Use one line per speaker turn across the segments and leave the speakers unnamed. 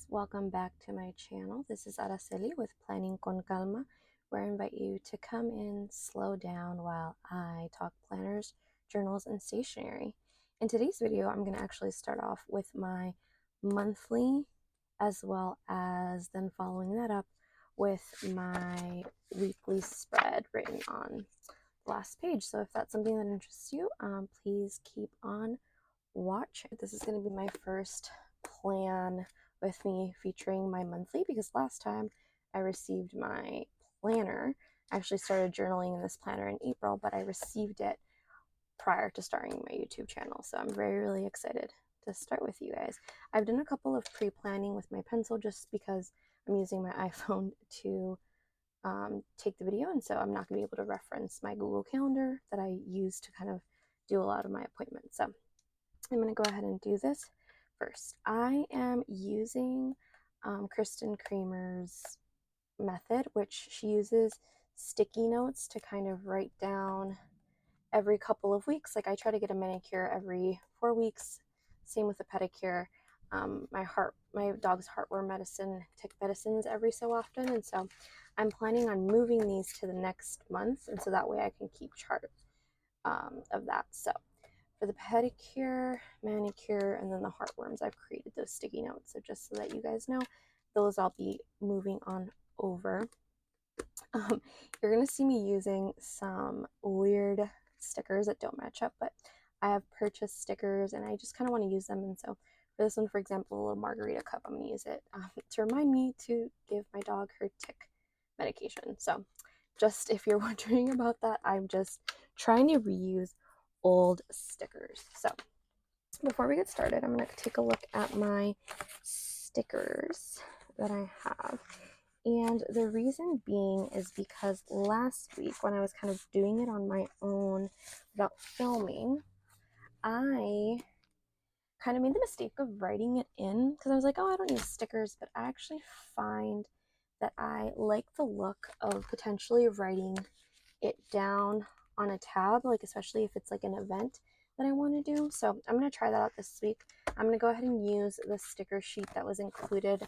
welcome back to my channel. This is Araceli with Planning con Calma, where I invite you to come in, slow down while I talk planners, journals, and stationery. In today's video, I'm going to actually start off with my monthly, as well as then following that up with my weekly spread written on the last page. So if that's something that interests you, please keep on watch. This is going to be my first plan with me featuring my monthly, because last time I received my planner, I actually started journaling in this planner in April, but I received it prior to starting my YouTube channel. So I'm really excited to start with you guys. I've done a couple of pre-planning with my pencil just because I'm using my iPhone to take the video, and so I'm not going to be able to reference my Google Calendar that I use to kind of do a lot of my appointments. So I'm going to go ahead and do this first. I am using Kristen Kramer's method, which she uses sticky notes to kind of write down every couple of weeks. Like I try to get a manicure every 4 weeks, same with a pedicure. My dog's heartworm medicine, tick medicines every so often, and so I'm planning on moving these to the next month, and so that way I can keep chart of that. So for the pedicure, manicure, and then the heartworms, I've created those sticky notes. So just so that you guys know, those I'll be moving on over. You're going to see me using some weird stickers that don't match up, but I have purchased stickers and I just kind of want to use them. And so for this one, for example, a little margarita cup, I'm going to use it to remind me to give my dog her tick medication. So just if you're wondering about that, I'm just trying to reuse old stickers. So before we get started, I'm going to take a look at my stickers that I have. And the reason being is because last week when I was kind of doing it on my own without filming, I kind of made the mistake of writing it in because I was like, oh, I don't use stickers, but I actually find that I like the look of potentially writing it down on a tab, like especially if it's like an event that I want to do. So I'm going to try that out this week. I'm going to go ahead and use the sticker sheet that was included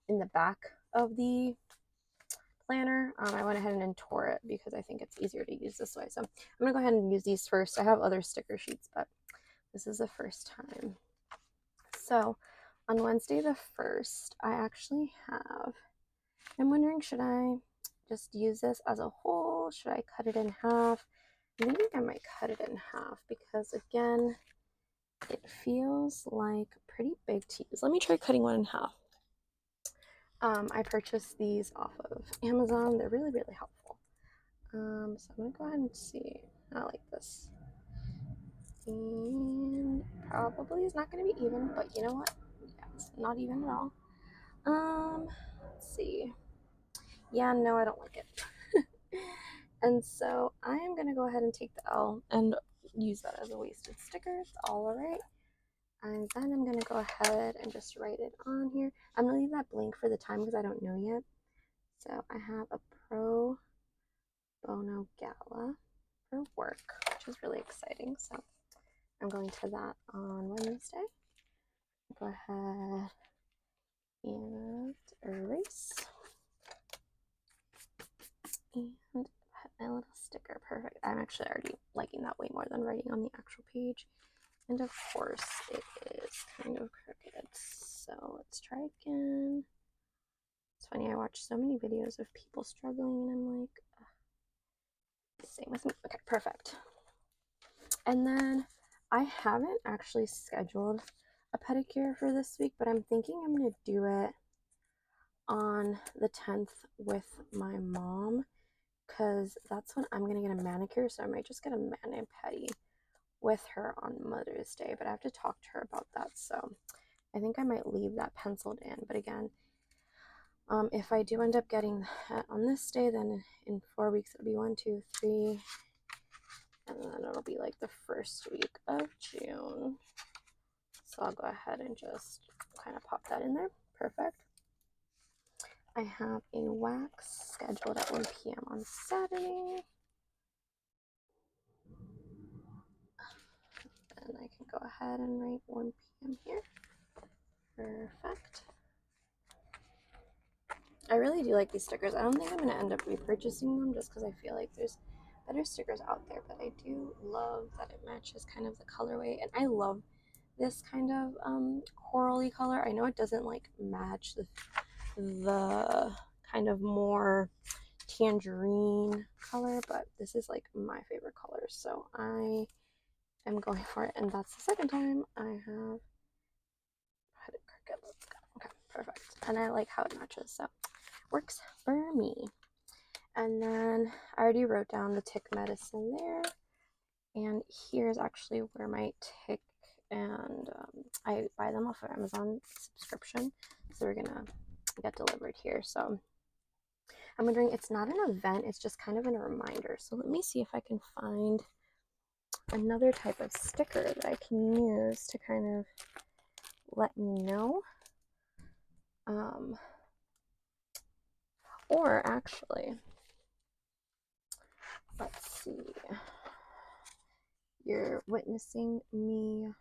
in the back of the planner. I went ahead and tore it because I think it's easier to use this way. So I'm going to go ahead and use these first. I have other sticker sheets, but this is the first time. So on Wednesday the 1st, I actually have, I'm wondering, should I just use this as a whole? Should I cut it in half? I think I might cut it in half because, again, it feels like pretty big to use. Let me try cutting one in half. I purchased these off of Amazon. They're really, really helpful. So I'm going to go ahead and see. I like this. And probably is not going to be even, but you know what? Yeah, it's not even at all. Let's see. Yeah, no, I don't like it. And so I am going to go ahead and take the L and use that as a wasted sticker. It's all right. And then I'm going to go ahead and just write it on here. I'm going to leave that blank for the time because I don't know yet. So I have a pro bono gala for work, which is really exciting. So I'm going to that on Wednesday. Go ahead and erase. And put my little sticker. Perfect. I'm actually already liking that way more than writing on the actual page. And of course, it is kind of crooked. So let's try again. It's funny, I watch so many videos of people struggling, and I'm like, same with me. Okay, perfect. And then I haven't actually scheduled a pedicure for this week, but I'm thinking I'm going to do it on the 10th with my mom because that's when I'm going to get a manicure. So I might just get a mani-pedi with her on Mother's Day, but I have to talk to her about that. So I think I might leave that penciled in. But again, if I do end up getting that on this day, then in 4 weeks it'll be 1, 2, 3, and then it'll be like the first week of June. So I'll go ahead and just kind of pop that in there. Perfect. I have a wax scheduled at 1 p.m. on Saturday. And I can go ahead and write 1 p.m. here. Perfect. I really do like these stickers. I don't think I'm going to end up repurchasing them just because I feel like there's better stickers out there, but I do love that it matches kind of the colorway, and I love this kind of corally color. I know it doesn't like match the kind of more tangerine color, but this is like my favorite color, so I am going for it. And that's the second time I have had it. Let's go. Okay, perfect. And I like how it matches, so works for me. And then I already wrote down the tick medicine there, and here's actually where my tick, and I buy them off of Amazon subscription, so we're gonna get delivered here. So I'm wondering, it's not an event, it's just kind of a reminder. So let me see if I can find another type of sticker that I can use to kind of let me know. Or actually, let's see. You're witnessing me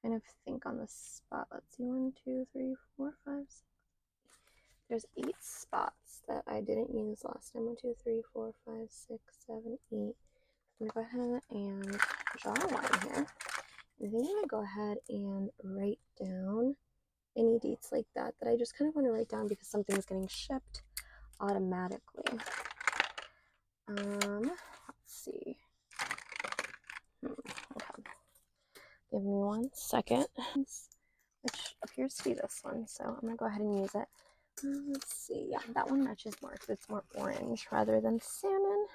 kind of think on the spot. Let's see, 1, 2, 3, 4, 5, 6. There's 8 spots that I didn't use last time. 1, 2, 3, 4, 5, 6, 7, 8. I'm gonna go ahead and draw a line here. And then I'm gonna go ahead and write down any dates like that I just kind of want to write down because something's getting shipped automatically. Let's see. Okay. Give me 1 second. Which appears to be this one, so I'm gonna go ahead and use it. Let's see. Yeah, that one matches more because it's more orange rather than salmon.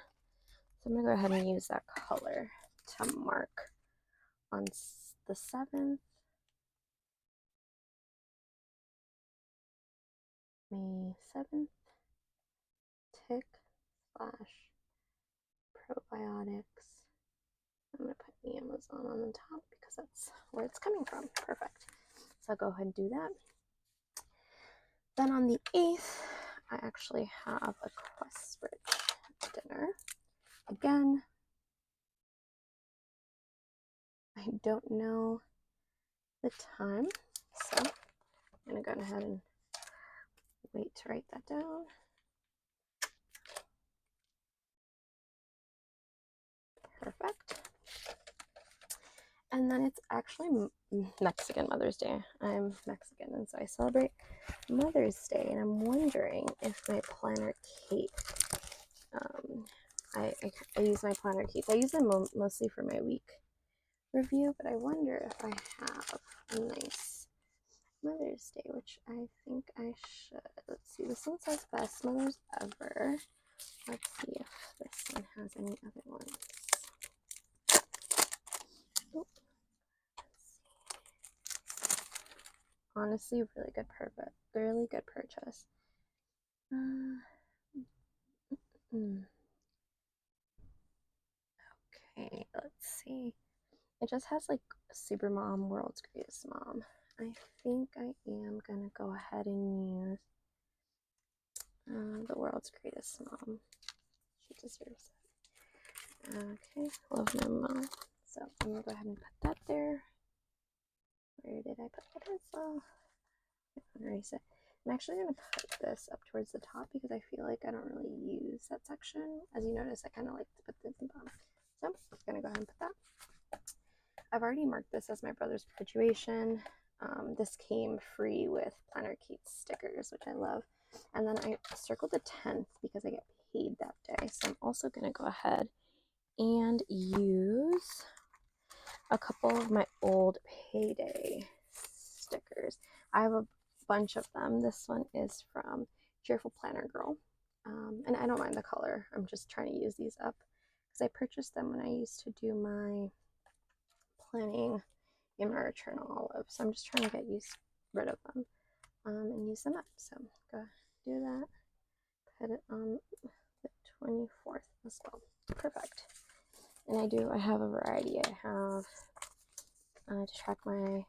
So I'm gonna go ahead and use that color to mark on the 7th. May 7th. Tick / probiotics. I'm going to put Amazon on the top because that's where it's coming from. Perfect. So I'll go ahead and do that. Then on the 8th, I actually have a Questbridge dinner. Again, I don't know the time, so I'm going to go ahead and wait to write that down. Perfect. And then it's actually Mexican Mother's Day. I'm Mexican, and so I celebrate Mother's Day, and I'm wondering if my planner cape, I use my planner cape. I use them mostly for my week review, but I wonder if I have a nice Mother's Day, which I think I should. Let's see, this one says Best Mothers Ever. Let's see if this one has any other ones. Oh. Honestly, really good purchase. Okay, let's see. It just has like Super Mom, World's Greatest Mom. I think I am gonna go ahead and use the World's Greatest Mom. She deserves it. Okay, love my mom. So I'm gonna go ahead and put that there. Where did I put the pencil? I'm gonna erase it. I'm actually gonna put this up towards the top because I feel like I don't really use that section. As you notice, I kind of like to put this in the bottom. So I'm gonna go ahead and put that. I've already marked this as my brother's graduation. This came free with Planner Kate stickers, which I love. And then I circled the 10th because I get paid that day. So I'm also going to go ahead and use a couple of my old payday stickers. I have a bunch of them. This one is from Cheerful Planner Girl. And I don't mind the color. I'm just trying to use these up because I purchased them when I used to do my planning in my return olive. So I'm just trying to get rid of them and use them up. So go do that. Put it on the 24th as well. Perfect. And I have a variety. I have to track I'm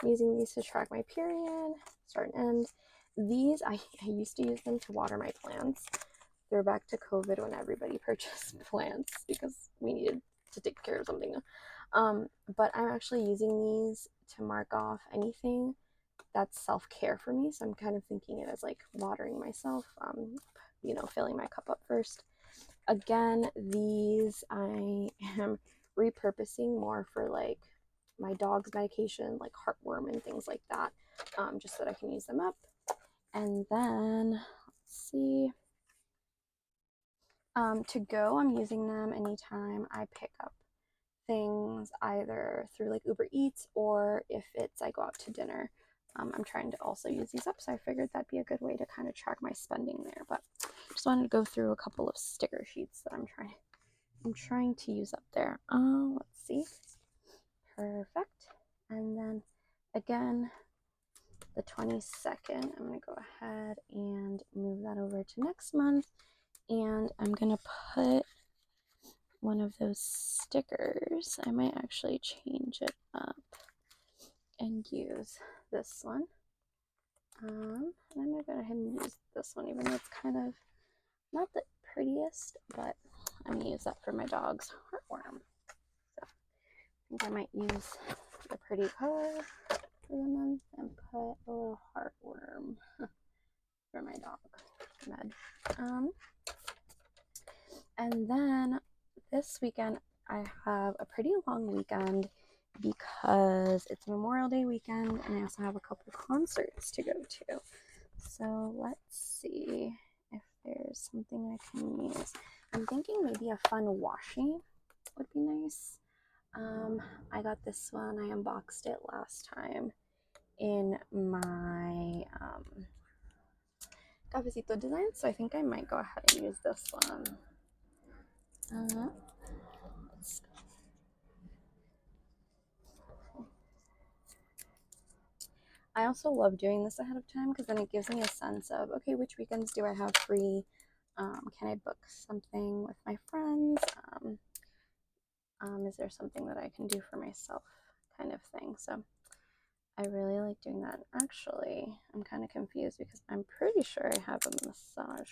using these to track my period, start and end. These, I used to use them to water my plants. They're back to COVID when everybody purchased plants because we needed to take care of something. But I'm actually using these to mark off anything that's self-care for me. So I'm kind of thinking it as like watering myself, filling my cup up first. Again, these I am repurposing more for like my dog's medication, like heartworm and things like that, just so that I can use them up. And then, let's see, to go, I'm using them anytime I pick up things either through like Uber Eats or if it's I go out to dinner. I'm trying to also use these up, so I figured that'd be a good way to kind of track my spending there. But just wanted to go through a couple of sticker sheets that I'm trying to use up there. Let's see. Perfect. And then again, the 22nd, I'm going to go ahead and move that over to next month. And I'm going to put one of those stickers. I might actually change it up and use this one. And I'm going to go ahead and use this one, even though it's kind of not the prettiest, but I'm going to use that for my dog's heartworm. So I think I might use the pretty color for the month and put a little heartworm for my dog, Med. And then this weekend I have a pretty long weekend because it's Memorial Day weekend, and I also have a couple concerts to go to. So let's see if there's something I can use. I'm thinking maybe a fun washi would be nice. I got this one. I unboxed it last time in my Cafecito design, so I think I might go ahead and use this one. I also love doing this ahead of time because then it gives me a sense of, okay, which weekends do I have free? Can I book something with my friends? Is there something that I can do for myself, kind of thing? So I really like doing that. Actually, I'm kind of confused because I'm pretty sure I have a massage.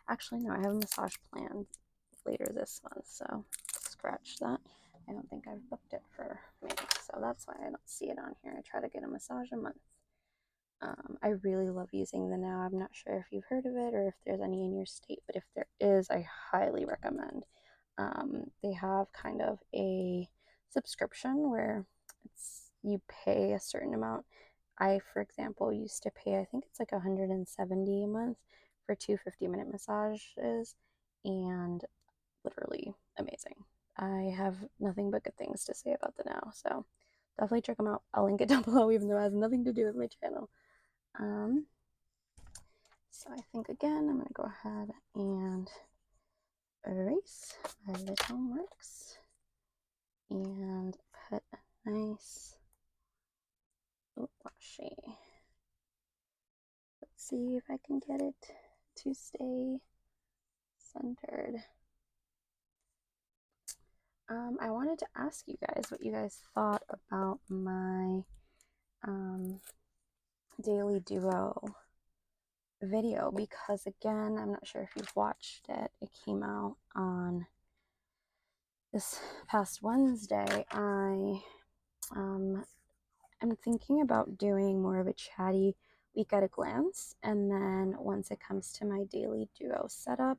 Actually, no, I have a massage planned later this month, so scratch that. I don't think I've booked it for me, so that's why I don't see it on here. I try to get a massage a month. I really love using the Now. I'm not sure if you've heard of it or if there's any in your state, but if there is, I highly recommend. They have kind of a subscription where you pay a certain amount. I, for example, used to pay, I think it's like $170 a month for 2 50-minute massages, and literally amazing. I have nothing but good things to say about the Now, so definitely check them out. I'll link it down below, even though it has nothing to do with my channel. So I think again, I'm going to go ahead and erase my little marks and put a nice washi. Let's see if I can get it to stay centered. I wanted to ask you guys what you guys thought about my Daily Duo video, because again, I'm not sure if you've watched it. It came out on this past Wednesday. I'm thinking about doing more of a chatty week at a glance, and then once it comes to my Daily Duo setup,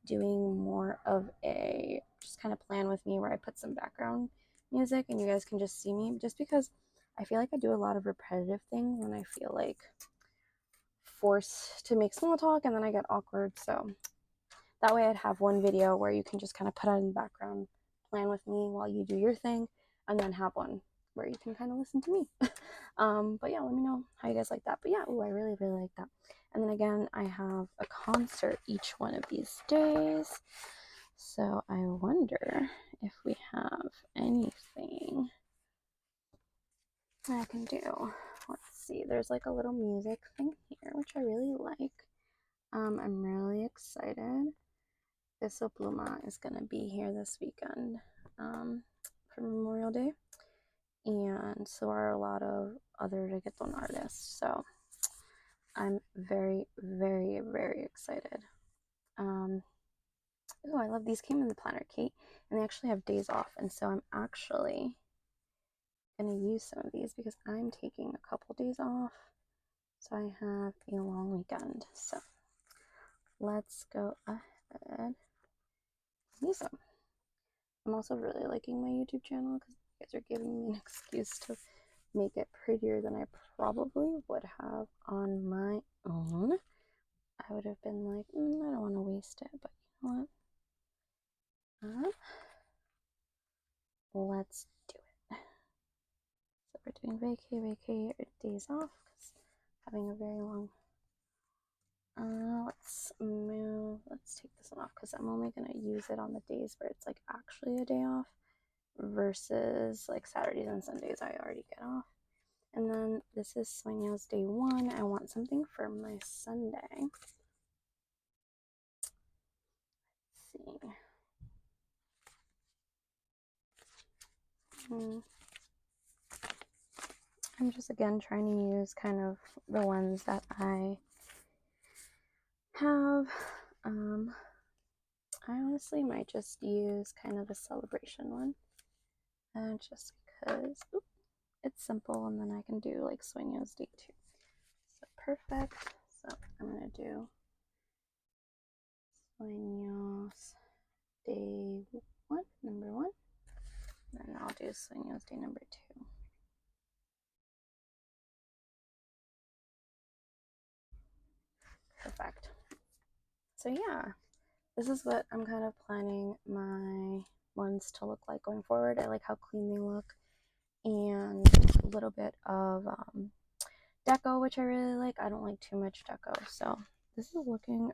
doing more of a just kind of plan with me where I put some background music and you guys can just see me, just because I feel like I do a lot of repetitive things when I feel like forced to make small talk and then I get awkward. So that way I'd have one video where you can just kind of put on in the background, plan with me while you do your thing, and then have one where you can kind of listen to me. But yeah, let me know how you guys like that. But yeah, I really, really like that. And then again, I have a concert each one of these days. So I wonder if we have anything I can do. Let's see. There's like a little music thing here, which I really like. I'm really excited. Peso Pluma is going to be here this weekend for Memorial Day. And so are a lot of other reggaeton artists. So I'm very, very, very excited. Oh, I love these. Came in the planner, Kate, and they actually have days off. And so I'm actually going to use some of these because I'm taking a couple days off So I have a long weekend. So let's go ahead. Use them. I'm also really liking my YouTube channel because you guys are giving me an excuse to make it prettier than I probably would have on my own. I would have been like, I don't want to waste it, but you know what? Let's do it. So we're doing vacay or days off because having a very long. Let's take this one off because I'm only going to use it on the days where it's like actually a day off versus like Saturdays and Sundays I already get off. And then this is Sueños day 1. I want something for my Sunday. Let's see. I'm just again trying to use kind of the ones that I have. I honestly might just use kind of a celebration one. Just because it's simple, and then I can do like Sueños day 2. So perfect. So I'm going to do Sueños day 1, number 1. Then I'll do Sueños day number 2. Perfect. So yeah, this is what I'm kind of planning my ones to look like going forward. I like how clean they look, and a little bit of deco, which I really like. I don't like too much deco, so this is looking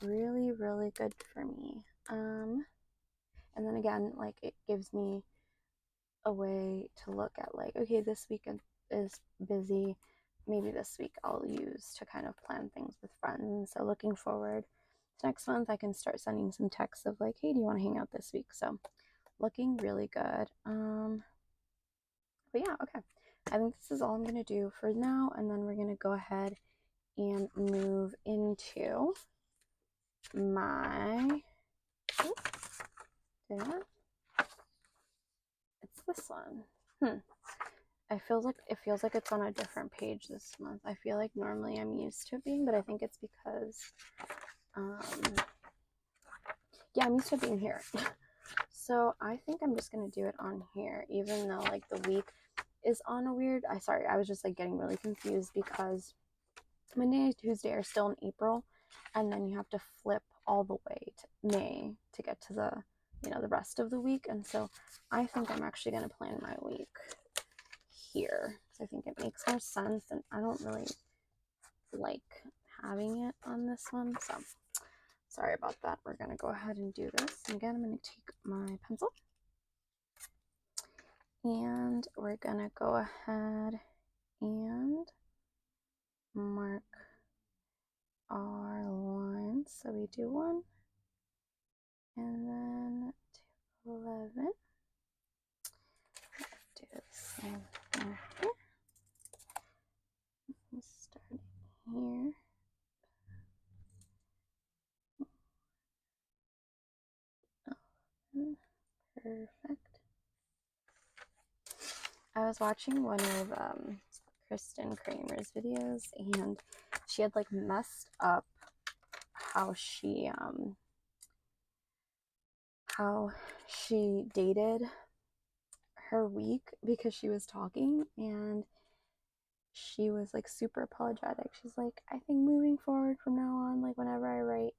really, really good for me. And then again, like, it gives me a way to look at like, okay, this weekend is busy, maybe this week I'll use to kind of plan things with friends. So looking forward to next month, I can start sending some texts of like, hey, do you want to hang out this week? So looking really good. But yeah, okay, I think this is all I'm gonna do for now, and then we're gonna go ahead and move into my it's this one. It feels like it's on a different page this month. I feel like normally I'm used to it being, but I think it's because yeah, I'm used to being here. So I think I'm just gonna do it on here, even though like the week is on a weird. I was just like getting really confused because Monday and Tuesday are still in April, and then you have to flip all the way to May to get to the the rest of the week. And so I think I'm actually gonna plan my week here because I think it makes more sense, and I don't really like having it on this one. So sorry about that. We're gonna go ahead and do this. And again, I'm gonna take my pencil and we're gonna go ahead and mark our lines. So we do 1 and then 11. Do the same thing here. Start here. Perfect. I was watching one of Kristen Kramer's videos, and she had like messed up how she dated her week because she was talking, and she was like super apologetic. She's like, I think moving forward from now on, like whenever I write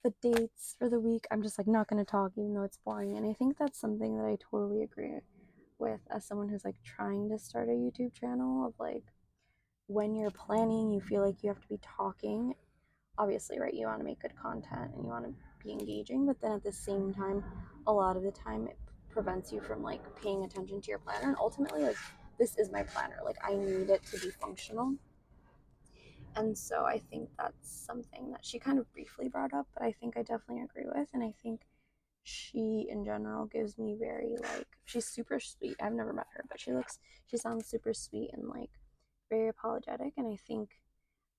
the dates for the week, I'm just like not gonna talk even though it's boring. And I think that's something that I totally agree with as someone who's like trying to start a YouTube channel. Of like, when you're planning, you feel like you have to be talking. Obviously, right, you want to make good content and you want to be engaging, but then at the same time, a lot of the time it prevents you from like paying attention to your planner. And ultimately, like, this is my planner, like I need it to be functional. And so I think that's something that she kind of briefly brought up, but I think I definitely agree with. And I think she in general gives me very like, she's super sweet. I've never met her, but she sounds super sweet and like very apologetic. And I think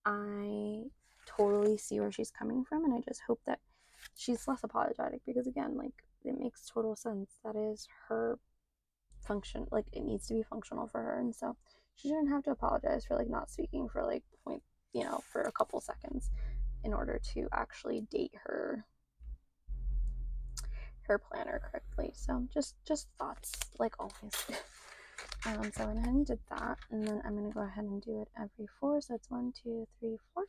I totally see where she's coming from, and I just hope that she's less apologetic, because again, like, it makes total sense. That is her function, like it needs to be functional for her, and so she shouldn't have to apologize for like not speaking for like for a couple seconds in order to actually date her planner correctly. So just thoughts like always. So I went ahead and did that, and then I'm gonna go ahead and do it every 4. So it's 1, 2, 3, 4.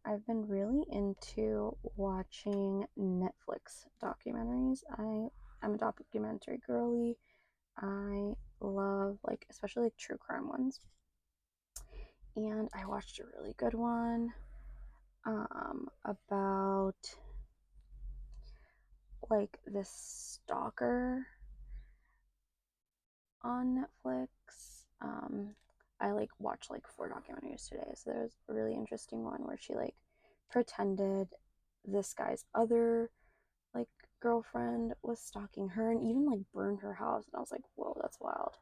I've been really into watching Netflix documentaries. I'm a documentary girly. I love like especially like true crime ones. And I watched a really good one about like this stalker on Netflix. I like watched like 4 documentaries today. So there's a really interesting one where she like pretended this guy's other like girlfriend was stalking her and even like burned her house, and I was like, whoa, that's wild.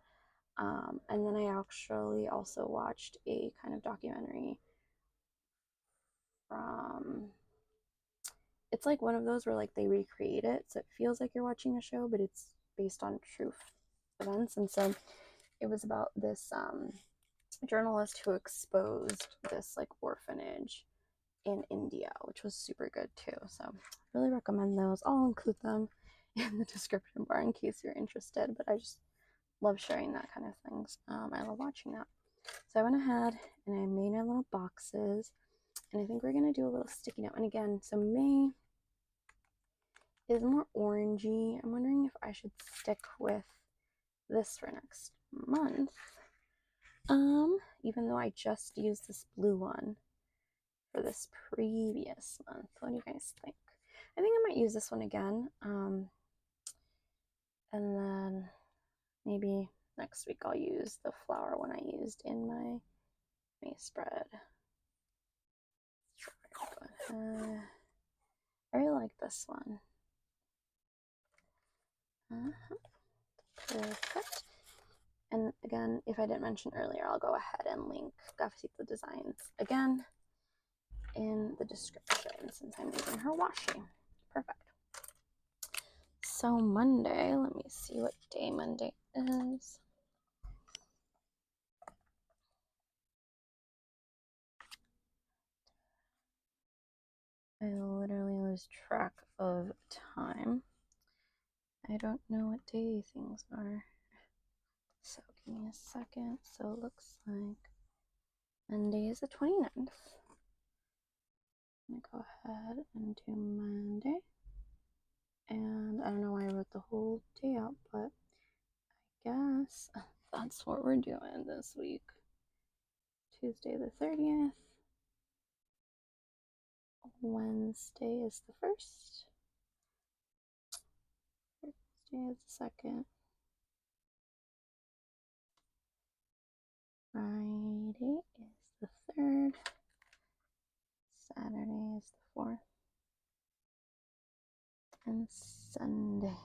And then I actually also watched a kind of documentary from, it's like one of those where like they recreate it, so it feels like you're watching a show, but it's based on true events. And so it was about this journalist who exposed this like orphanage in India, which was super good too. So really recommend those. I'll include them in the description bar in case you're interested, but I just love sharing that kind of things. I love watching that. So I went ahead and I made my little boxes, and I think we're gonna do a little sticky note. And again, so May is more orangey. I'm wondering if I should stick with this for next month. Even though I just used this blue one for this previous month. What do you guys think? I think I might use this one again. And then maybe next week I'll use the flower one I used in my May spread. I really like this one. Perfect. And again, if I didn't mention earlier, I'll go ahead and link Cafecito Designs again in the description since I'm using her washi. Perfect. So Monday, let me see what day Monday is. I literally lose track of time. I don't know what day things are. So give me a second. So it looks like Monday is the 29th. I'm gonna go ahead and do Monday. And I don't know why I wrote the whole day out, but I guess that's what we're doing this week. Tuesday the 30th. Wednesday is the 1st. Thursday is the 2nd. Friday is the 3rd. Saturday is the 4th. And Sunday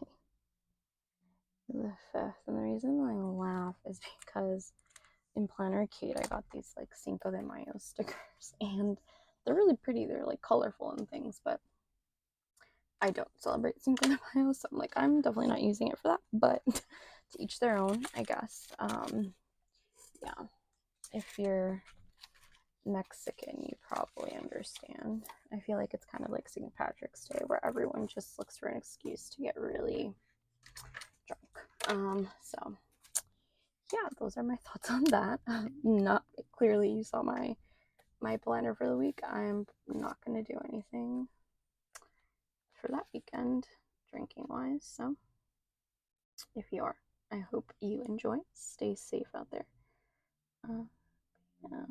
the 5th. And the reason I laugh is because in Planner Kate I got these like Cinco de Mayo stickers, and they're really pretty. They're like colorful and things, but I don't celebrate Cinco de Mayo, so I'm like, I'm definitely not using it for that, but to each their own, I guess. Yeah, if you're Mexican, you probably understand. I feel like it's kind of like St. Patrick's Day, where everyone just looks for an excuse to get really drunk. So yeah, those are my thoughts on that. Not clearly you saw my planner for the week. I'm not gonna do anything for that weekend drinking wise. So if you are, I hope you enjoy. Stay safe out there. Yeah.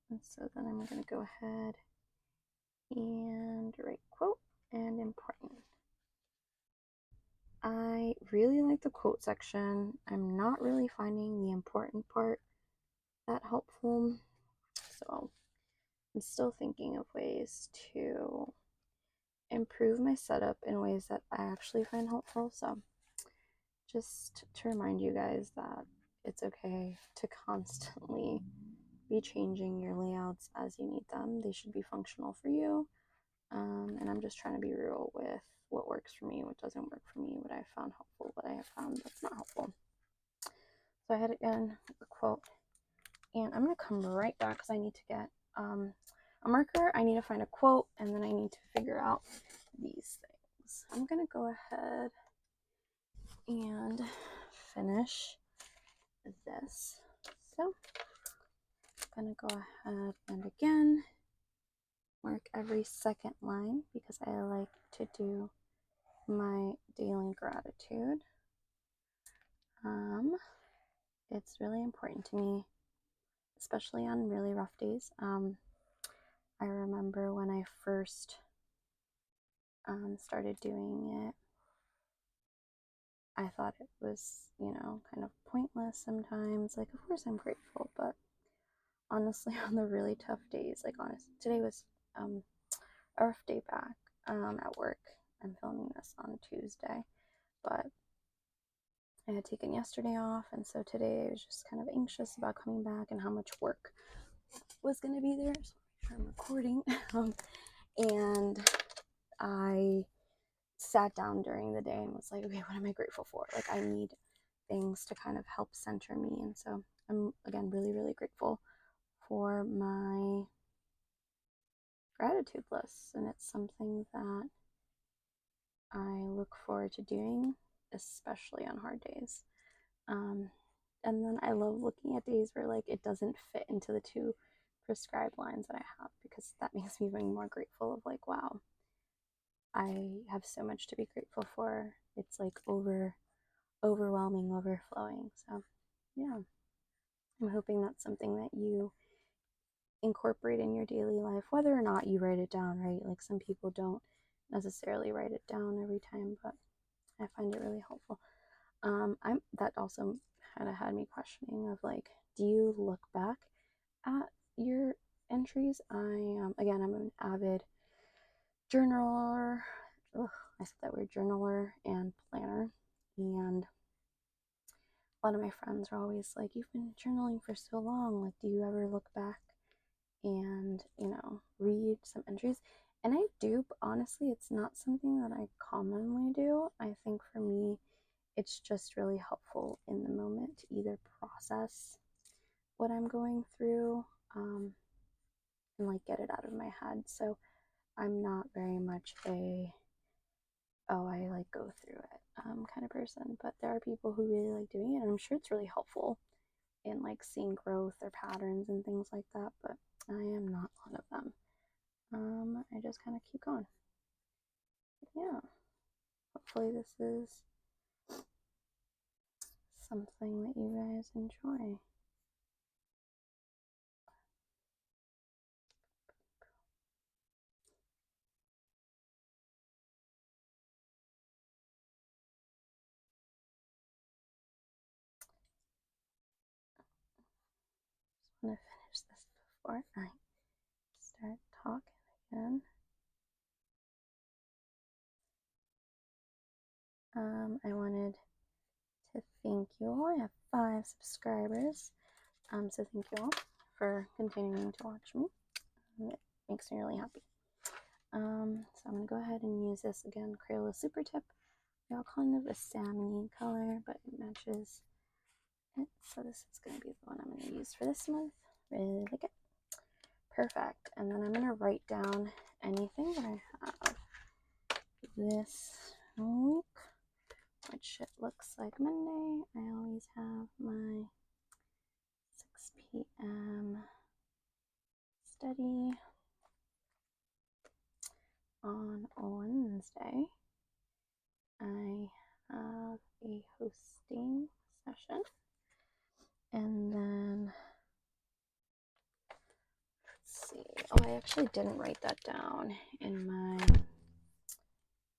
And so then I'm gonna go ahead and write quote and important. I really like the quote section. I'm not really finding the important part that helpful, so I'm still thinking of ways to improve my setup in ways that I actually find helpful. So just to remind you guys that it's okay to constantly be changing your layouts as you need them. They should be functional for you, And I'm just trying to be real with what works for me, what doesn't work for me, what I found helpful, what I have found that's not helpful. So I had again a quote, and I'm going to come right back because I need to get a marker. I need to find a quote, and then I need to figure out these things. I'm going to go ahead and finish this. So I'm going to go ahead and again mark every second line because I like to do my daily gratitude. It's really important to me, especially on really rough days. I remember when I first started doing it, I thought it was, kind of pointless sometimes. Like, of course I'm grateful, but honestly, on the really tough days, today was a rough day back at work. I'm filming this on Tuesday, but I had taken yesterday off, and so today I was just kind of anxious about coming back and how much work was going to be there. So make sure I'm recording. And I sat down during the day and was like, okay, what am I grateful for? Like, I need things to kind of help center me. And so I'm, again, really, really grateful for my gratitude list. And it's something that I look forward to doing, especially on hard days. And then I love looking at days where, like, it doesn't fit into the 2 prescribed lines that I have, because that makes me even more grateful of, like, wow, I have so much to be grateful for. It's like overwhelming, overflowing. So yeah, I'm hoping that's something that you incorporate in your daily life, whether or not you write it down, right? Like, some people don't necessarily write it down every time, but I find it really helpful. That also kind of had me questioning of, like, do you look back at your entries? Again, I'm an avid journaler. Ugh, I said that word, journaler and planner. And a lot of my friends are always like, you've been journaling for so long. Like, do you ever look back and, read some entries? And I do, but honestly, it's not something that I commonly do. I think for me, it's just really helpful in the moment to either process what I'm going through and, like, get it out of my head. So I'm not very much I like go through it kind of person, but there are people who really like doing it, and I'm sure it's really helpful in, like, seeing growth or patterns and things like that, but I am not one of them. I just kind of keep going. Yeah, hopefully this is something that you guys enjoy. Just want to finish this before I start talking again. I wanted to thank you all. I have 5 subscribers. So thank you all for continuing to watch me. It makes me really happy. So I'm going to go ahead and use this again, Crayola Super Tip. They're all kind of a salmon color, but it matches it. So this is going to be the one I'm going to use for this month. Really like it. Perfect. And then I'm going to write down anything that I have this week, which it looks like Monday. I always have my 6 p.m. study on Wednesday. I have a hosting session, and then let's see. Oh, I actually didn't write that down in my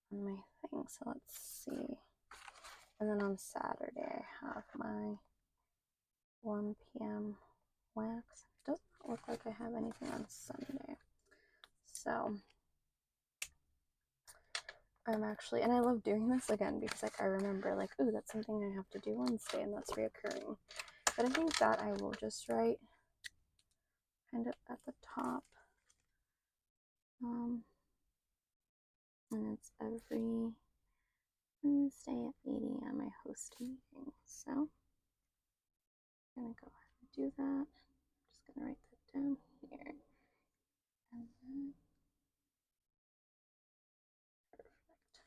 thing. So let's see. And then on Saturday, I have my 1 p.m. wax. It doesn't look like I have anything on Sunday. So I'm actually, and I love doing this again because, like, I remember, like, ooh, that's something I have to do Wednesday, and that's reoccurring. But I think that I will just write kind of at the top. and it's every Wednesday at 8 a.m. I host a meeting, so I'm gonna go ahead and do that. I'm just gonna write that down here, and then perfect.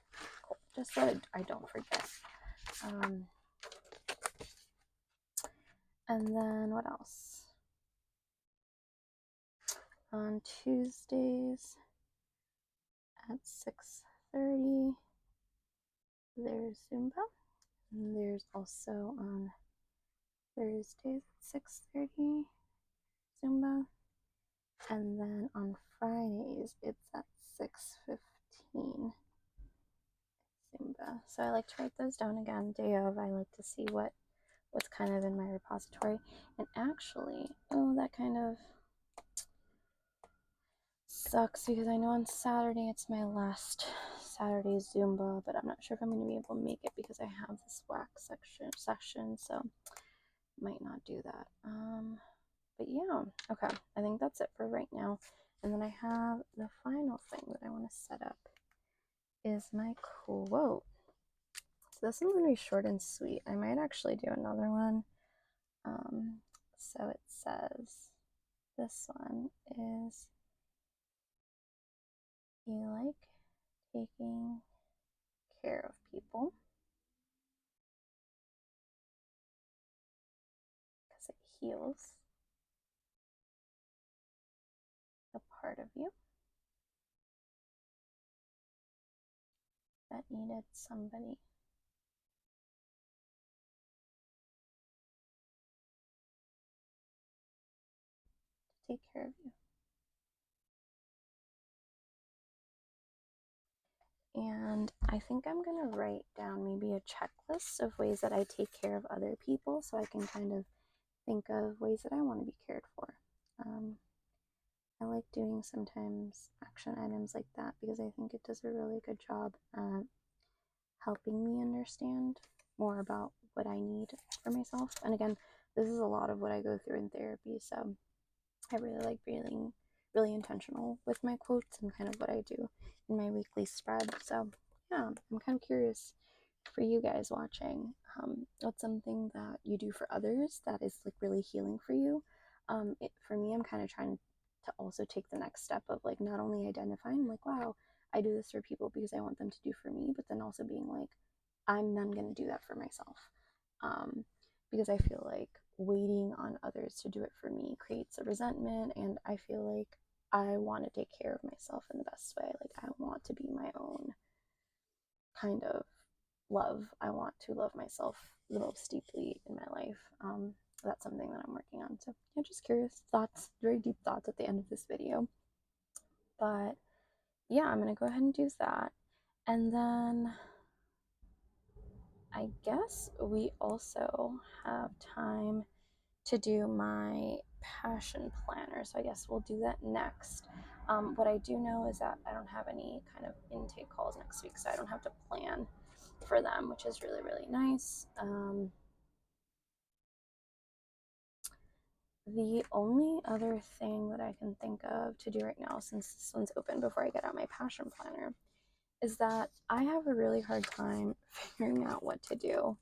Cool. Just so I don't forget. And then what else? On Tuesdays at 6:30, there's Zumba. And there's also on Thursdays at 6:30 Zumba. And then on Fridays it's at 6:15 Zumba. So I like to write those down again. Day of, I like to see what's kind of in my repository. And actually, oh, that kind of sucks because I know on Saturday it's my last Saturday Zumba, but I'm not sure if I'm going to be able to make it because I have this wax session, so might not do that. But yeah, okay, I think that's it for right now. And then I have the final thing that I want to set up is my quote. So this one's going to be short and sweet. I might actually do another one. So it says, this one is, you like taking care of people because it heals a part of you that needed somebody to take care of you. And I think I'm going to write down maybe a checklist of ways that I take care of other people so I can kind of think of ways that I want to be cared for. I like doing sometimes action items like that because I think it does a really good job at helping me understand more about what I need for myself. And again, this is a lot of what I go through in therapy, so I really like being really intentional with my quotes and kind of what I do in my weekly spread. So yeah, I'm kind of curious for you guys watching, what's something that you do for others that is like really healing for you. For me, I'm kind of trying to also take the next step of like not only identifying like, wow, I do this for people because I want them to do for me, but then also being like, I'm then going to do that for myself. Because I feel like waiting on others to do it for me creates a resentment, and I feel like I want to take care of myself in the best way. Like I want to be my own kind of love. I want to love myself the most deeply in my life. That's something that I'm working on. So yeah, just curious thoughts, very deep thoughts at the end of this video. But yeah, I'm gonna go ahead and do that. And then I guess we also have time to do my passion planner. So I guess we'll do that next. What I do know is that I don't have any kind of intake calls next week, so I don't have to plan for them, which is really, really nice. The only other thing that I can think of to do right now, since this one's open before I get out my passion planner, is that I have a really hard time figuring out what to do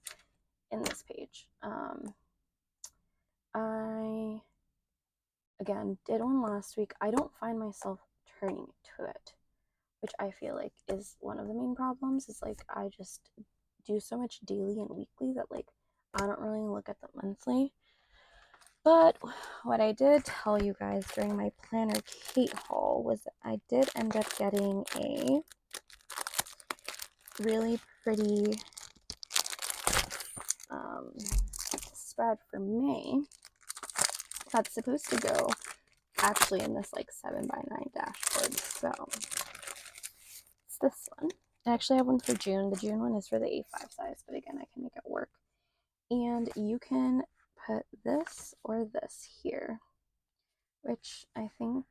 in this page. I, again, did one last week. I don't find myself turning to it, which I feel like is one of the main problems, is like I just do so much daily and weekly that like I don't really look at the monthly. But what I did tell you guys during my Planner Kate haul was that I did end up getting a really pretty spread for May that's supposed to go actually in this like 7x9 dashboard. So it's this one. I actually have one for June. The June one is for the A5 size, but again, I can make it work. And you can put this or this here, which I think,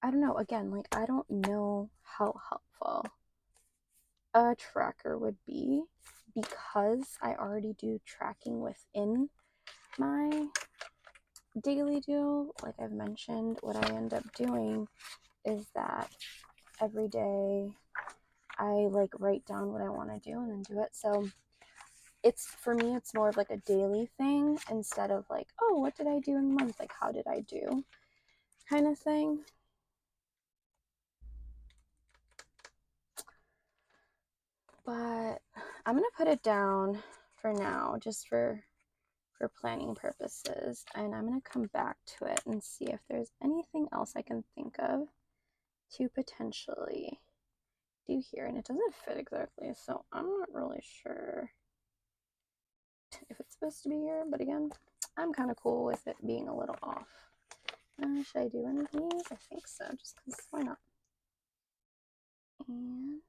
I don't know, again, like I don't know how helpful a tracker would be because I already do tracking within my daily duo. Like I've mentioned, what I end up doing is that every day I like write down what I want to do and then do it. So it's, for me, it's more of like a daily thing instead of like, oh, what did I do in a month? Like, how did I do kind of thing. But I'm going to put it down for now, just for planning purposes. And I'm going to come back to it and see if there's anything else I can think of to potentially do here. And it doesn't fit exactly, so I'm not really sure if it's supposed to be here. But again, I'm kind of cool with it being a little off. Should I do one of these? I think so, just because why not? And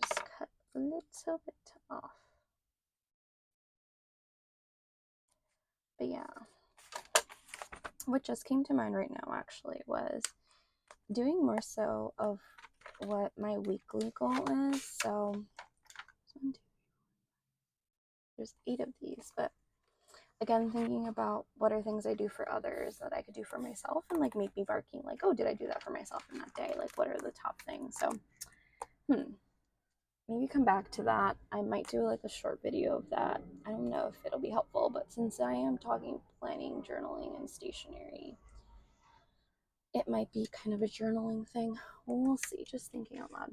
just cut a little bit off. But yeah, what just came to mind right now actually was doing more so of what my weekly goal is. So there's 8 of these, but again, thinking about what are things I do for others that I could do for myself and like make me barking like, oh, did I do that for myself in that day? Like, what are the top things? So maybe come back to that. I might do like a short video of that. I don't know if it'll be helpful, but since I am talking planning, journaling, and stationery, it might be kind of a journaling thing. We'll see, just thinking out loud.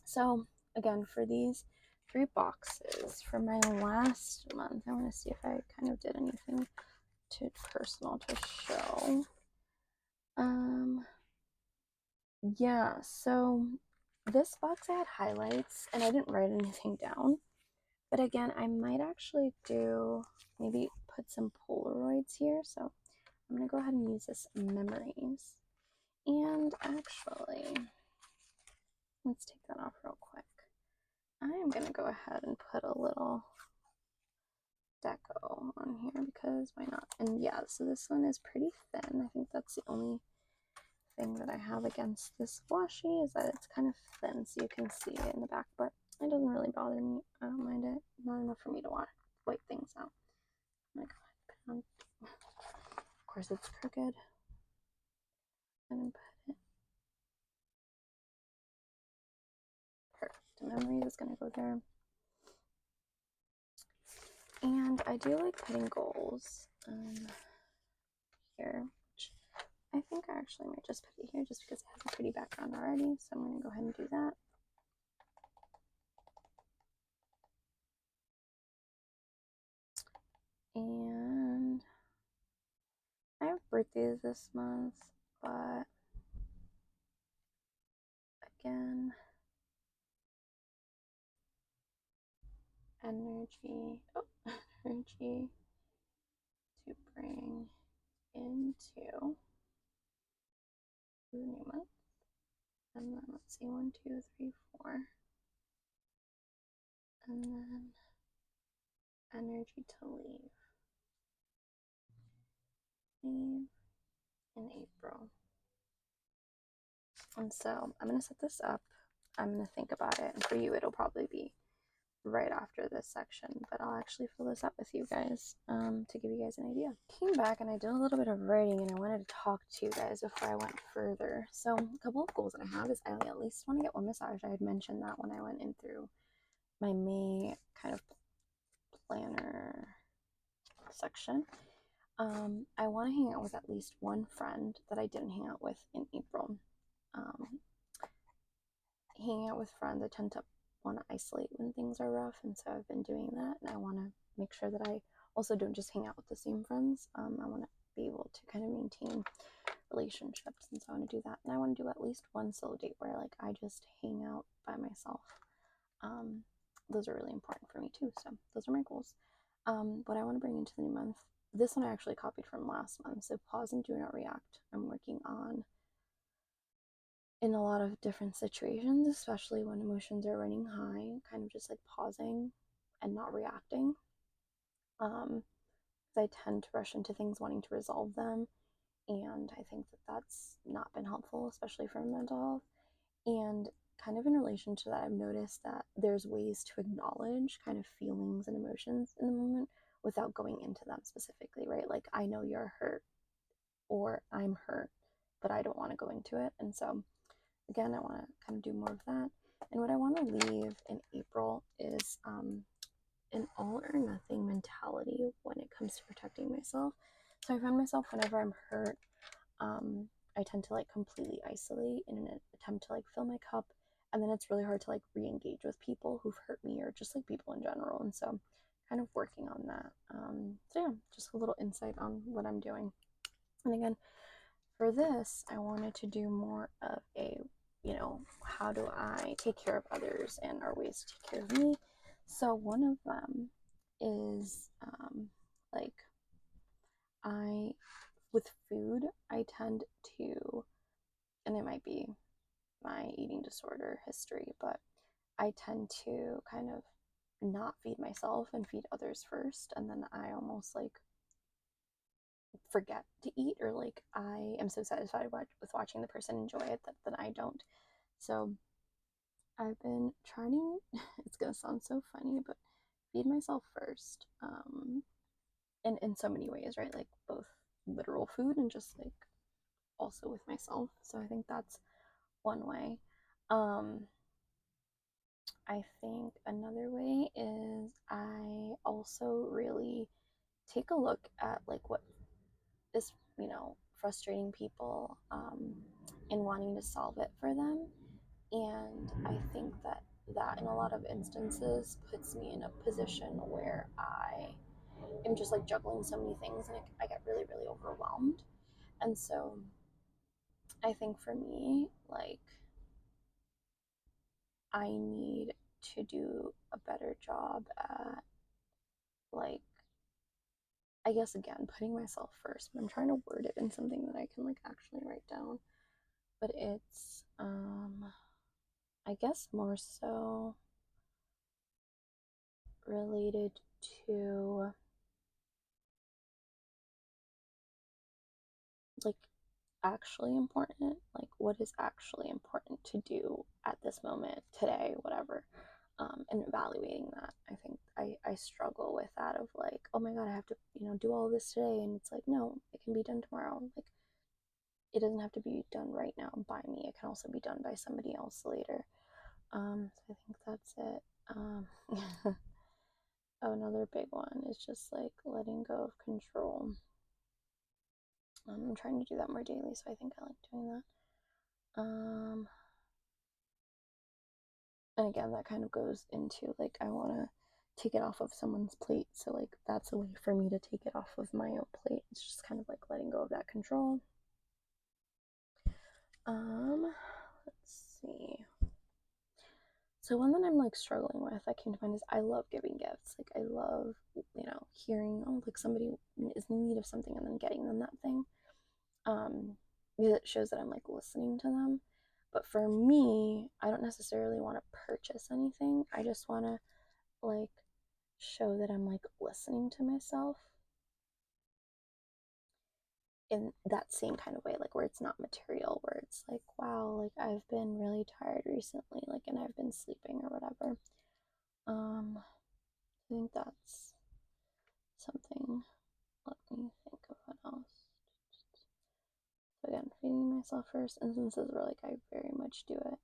So again, for these 3 boxes for my last month, I want to see if I kind of did anything too personal to show. Yeah, so this box I had highlights and I didn't write anything down. But again, I might actually do, maybe put some Polaroids here. So I'm going to go ahead and use this memories. And actually, let's take that off real quick. I am going to go ahead and put a little deco on here because why not? And yeah, so this one is pretty thin. I think that's the only thing that I have against this washi is that it's kind of thin, so you can see it in the back, but it doesn't really bother me. I don't mind it. Not enough for me to wipe things out. I'm gonna go ahead and put it on. Of course, it's crooked. And then put it. Perfect. The memory is gonna go there. And I do like putting goals here. I think I actually might just put it here just because it has a pretty background already. So I'm going to go ahead and do that. And I have birthdays this month, but again, energy to bring into the new month. And then let's see, 1, 2, 3, 4. And then energy to leave. Leave in April. And so I'm going to set this up. I'm going to think about it. And for you, it'll probably be right after this section, but I'll actually fill this up with you guys to give you guys an idea. Came back and I did a little bit of writing and I wanted to talk to you guys before I went further. So a couple of goals that I have is I at least want to get one massage. I had mentioned that when I went in through my May kind of planner section. I want to hang out with at least one friend that I didn't hang out with in April. Hanging out with friends, I tend to want to isolate when things are rough, and so I've been doing that, and I want to make sure that I also don't just hang out with the same friends. I want to be able to kind of maintain relationships, and so I want to do that. And I want to do at least one solo date where like I just hang out by myself. Those are really important for me too, so those are my goals. What I want to bring into the new month, this one I actually copied from last month, so pause and do not react. I'm working on in a lot of different situations, especially when emotions are running high, kind of just like pausing and not reacting. Because I tend to rush into things wanting to resolve them, and I think that that's not been helpful, especially for mental health. And kind of in relation to that, I've noticed that there's ways to acknowledge kind of feelings and emotions in the moment without going into them specifically, right? Like, I know you're hurt or I'm hurt, but I don't want to go into it. And so again, I want to kind of do more of that. And what I want to leave in April is an all or nothing mentality when it comes to protecting myself. So I find myself whenever I'm hurt, I tend to like completely isolate in an attempt to like fill my cup, and then it's really hard to like re-engage with people who've hurt me or just like people in general. And so kind of working on that. So yeah, just a little insight on what I'm doing. And again, for this, I wanted to do more of a, how do I take care of others and are ways to take care of me. So one of them is like I, with food, I tend to, and it might be my eating disorder history, but I tend to kind of not feed myself and feed others first. And then I almost like forget to eat, or like I am so satisfied with watching the person enjoy it that I don't. So I've been trying, it's gonna sound so funny, but feed myself first. In so many ways, right? Like both literal food and just like also with myself. So I think that's one way. I think another way is I also really take a look at like what is, frustrating people, and wanting to solve it for them. And I think that in a lot of instances puts me in a position where I am just like juggling so many things, and I get really, really overwhelmed. And so I think for me, like, I need to do a better job at, like, I guess again, putting myself first, but I'm trying to word it in something that I can like actually write down. But it's I guess more so related to like actually important, like what is actually important to do at this moment, today, whatever. And evaluating that. I think I struggle with that of like, oh my god, I have to, do all this today. And it's like, no, it can be done tomorrow. Like, it doesn't have to be done right now by me. It can also be done by somebody else later. So I think that's it. Oh, another big one is just like letting go of control. I'm trying to do that more daily, so I think I like doing that. And again, that kind of goes into like I want to take it off of someone's plate, so like that's a way for me to take it off of my own plate. It's just kind of like letting go of that control. Let's see. So one that I'm like struggling with, I came to find, is I love giving gifts. Like I love, hearing, oh, like somebody is in need of something and then getting them that thing. Because it shows that I'm like listening to them. But for me, I don't necessarily want to purchase anything. I just want to like show that I'm like listening to myself in that same kind of way, like where it's not material, where it's like, wow, like I've been really tired recently, like, and I've been sleeping or whatever. I think that's something. Let me think of what else. So again, feeding myself first, instances where like I very much do it.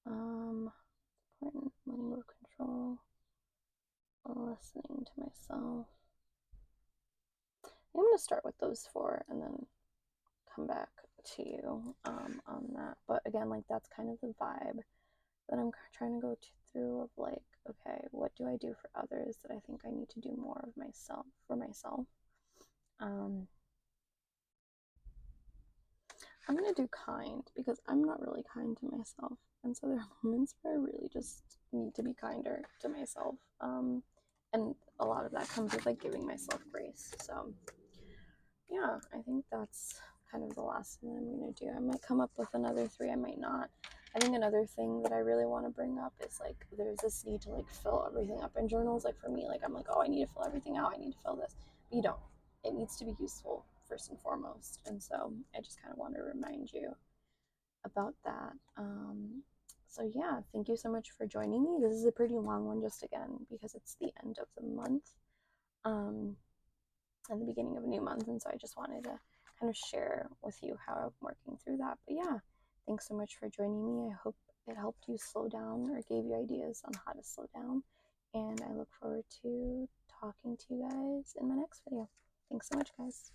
Important, letting go of control, listening to myself. I'm gonna start with those four and then come back to you on that. But again, like that's kind of the vibe that I'm trying to go through of like, okay, what do I do for others that I think I need to do more of myself for myself? I'm gonna do kind because I'm not really kind to myself, and so there are moments where I really just need to be kinder to myself. And a lot of that comes with like giving myself grace. So yeah, I think that's kind of the last thing I'm gonna do. I might come up with another three, I might not. I think another thing that I really want to bring up is like there's this need to like fill everything up in journals. Like for me, like I'm like, oh, I need to fill everything out, I need to fill this. But you don't. It needs to be useful first and foremost. And so I just kind of want to remind you about that. So yeah, thank you so much for joining me. This is a pretty long one, just again because it's the end of the month. And the beginning of a new month, and so I just wanted to kind of share with you how I'm working through that. But yeah, Thanks so much for joining me. I hope it helped you slow down or gave you ideas on how to slow down. And I look forward to talking to you guys in my next video. Thanks so much, guys.